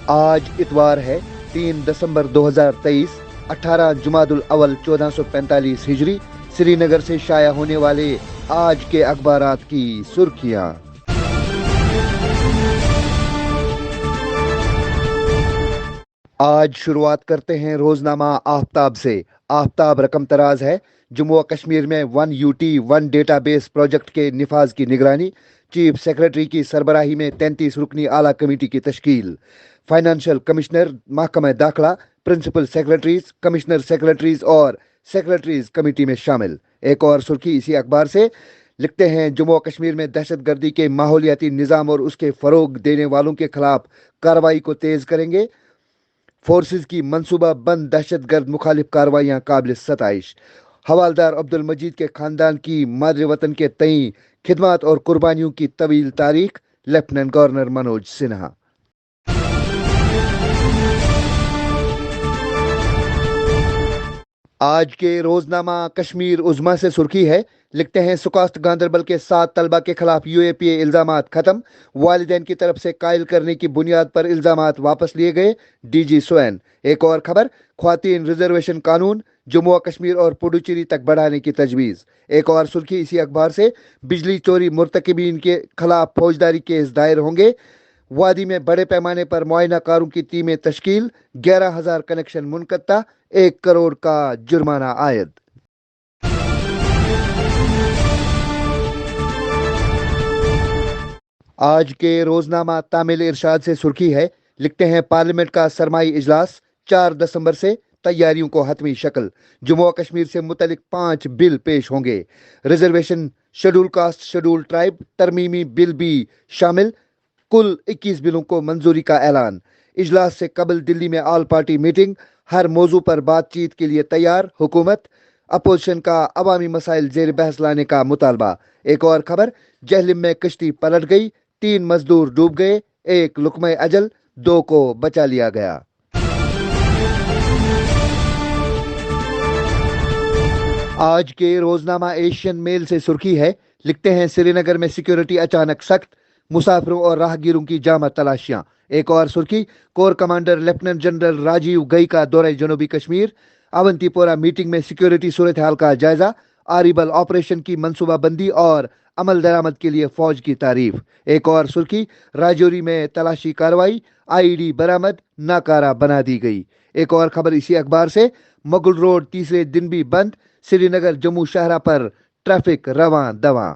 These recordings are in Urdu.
آج اتوار ہے 3 دسمبر 2023، 18 جمادی الاول 1445 ہجری۔ سری نگر سے شائع ہونے والے آج کے اخبارات کی سرخیاں۔ آج شروعات کرتے ہیں روزنامہ آفتاب سے۔ آفتاب رقم تراز ہے: جموں و کشمیر میں 1 UT 1 ڈیٹا بیس پروجیکٹ کے نفاذ کی نگرانی، چیف سیکرٹری کی سربراہی میں 33 رکنی اعلیٰ کمیٹی کی تشکیل۔ فائنانشل کمشنر، محکمہ داخلہ، پرنسپل سیکرٹریز، کمشنر سیکرٹریز اور سیکرٹریز کمیٹی میں شامل۔ ایک اور سرخی اسی اخبار سے لکھتے ہیں: جموں و کشمیر میں دہشت گردی کے ماحولیاتی نظام اور اس کے فروغ دینے والوں کے خلاف کارروائی کو تیز کریں گے۔ فورسز کی منصوبہ بند دہشت گرد مخالف کارروائیاں قابل ستائش۔ حوالدار عبدالمجید کے خاندان کی مادر وطن کے تئیں خدمات اور قربانیوں کی طویل تاریخ، لیفٹیننٹ گورنر منوج سنہا۔ آج کے روزنامہ کشمیر عظمیٰ سے سرخی ہے، لکھتے ہیں: سکاسٹ گاندربل کے 7 طلبہ کے خلاف UAPA الزامات ختم، والدین کی طرف سے قائل کرنے کی بنیاد پر الزامات واپس لیے گئے، DG سوین۔ ایک اور خبر: خواتین ریزرویشن قانون جموں و کشمیر اور پڈوچیری تک بڑھانے کی تجویز۔ ایک اور سرخی اسی اخبار سے: بجلی چوری مرتکبین کے خلاف فوجداری کیس دائر ہوں گے، وادی میں بڑے پیمانے پر معائنہ کاروں کی ٹیمیں تشکیل، 11,000 کنیکشن منقطع، 1 کروڑ کا جرمانہ عائد۔ آج کے روزنامہ تامل ارشاد سے سرخی ہے، لکھتے ہیں: پارلیمنٹ کا سرمائی اجلاس 4 دسمبر سے، تیاریوں کو حتمی شکل۔ جموں و کشمیر سے متعلق 5 بل پیش ہوں گے، reservation, schedule caste, schedule tribe, ترمیمی بل بھی شامل۔ کل 21 بلوں کو منظوری کا اعلان۔ اجلاس سے قبل دلی میں آل پارٹی میٹنگ، ہر موضوع پر بات چیت کے لیے تیار حکومت۔ اپوزیشن کا عوامی مسائل زیر بحث لانے کا مطالبہ۔ ایک اور خبر: جہلم میں کشتی پلٹ گئی، 3 مزدور ڈوب گئے، 1 لقمہ اجل، 2 کو بچا لیا گیا۔ آج کے روزنامہ ایشین میل سے سرخی ہے، لکھتے ہیں: سری نگر میں سیکیورٹی اچانک سخت، مسافروں اور راہگیروں کی جامع تلاشیاں۔ ایک اور سرخی: corps commander lieutenant general Rajiv گئی کا دورہ جنوبی کشمیر، اونتی پورہ میٹنگ میں سیکیورٹی صورتحال کا جائزہ، آریبل آپریشن کی منصوبہ بندی اور عمل درآمد کے لیے فوج کی تعریف۔ ایک اور سرخی: راجوری میں تلاشی کارروائی، IED برآمد، ناکارہ بنا دی گئی۔ ایک اور خبر اسی اخبار سے: مغل روڈ تیسرے دن بھی بند، سری نگر جموں شاہراہ پر ٹریفک رواں دواں۔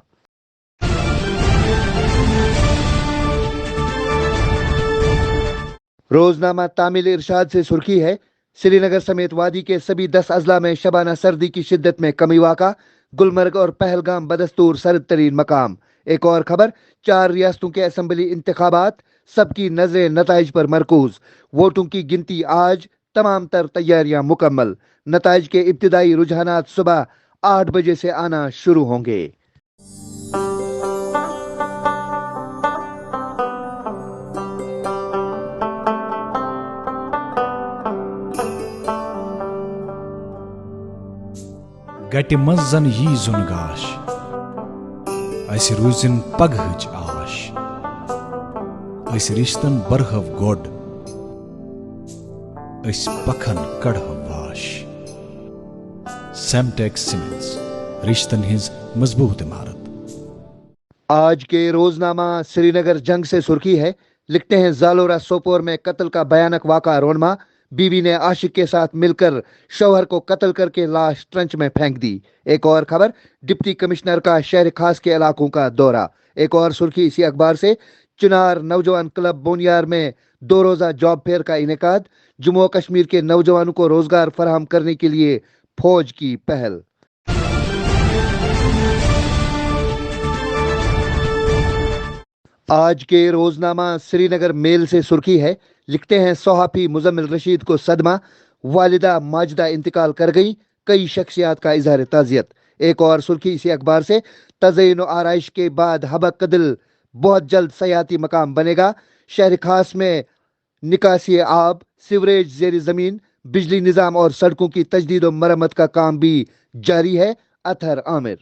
روزنامہ تامل ارشاد سے سرخی ہے، سری نگر سمیت وادی کے سبھی 10 اضلاع میں شبانہ سردی کی شدت میں کمی واقع، گلمرگ اور پہلگام بدستور سرد ترین مقام۔ ایک اور خبر: 4 ریاستوں کے اسمبلی انتخابات، سب کی نظریں نتائج پر مرکوز، ووٹوں کی گنتی آج، تمام تر تیاریاں مکمل، نتائج کے ابتدائی رجحانات صبح 8 بجے سے آنا شروع ہوں گے۔ گٹہِ منٛز زن یی زُن گاش، اسہِ روٗزِن پگہٕچ آش، أسۍ رِشتن برہو گۄڈ، أسۍ پکھن کڑہو واش۔ سیمٹیک سیمنٹس، رشتن ہٕنٛز مضبوط عمارت۔ آج کے روزنامہ سری نگر جنگ سے سرخی ہے، لکھتے ہیں: زالورہ سوپور میں قتل کا بھیانک واقعہ رونما، بیوی نے عاشق کے ساتھ مل کر شوہر کو قتل کر کے لاش ٹرنچ میں پھینک دی۔ ایک اور خبر: ڈپٹی کمشنر کا شہر خاص کے علاقوں کا دورہ۔ ایک اور سرخی اسی اخبار سے: چنار نوجوان کلب بونیار میں 2 روزہ جاب فیئر کا انعقاد، جموں و کشمیر کے نوجوانوں کو روزگار فراہم کرنے کے لیے فوج کی پہل۔ آج کے روزنامہ سری نگر میل سے سرخی ہے، لکھتے ہیں: صحافی مزمل رشید کو صدمہ، والدہ ماجدہ انتقال کر گئی، کئی شخصیات کا اظہار تعزیت۔ ایک اور سرخی اسی اخبار سے: تزئین و آرائش کے بعد حبہ قدل بہت جلد سیاحتی مقام بنے گا، شہر خاص میں نکاسی آب، سیوریج زیر زمین، بجلی نظام اور سڑکوں کی تجدید و مرمت کا کام بھی جاری ہے، اطہر عامر۔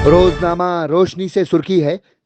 روزنامہ روشنی سے سرخی ہے،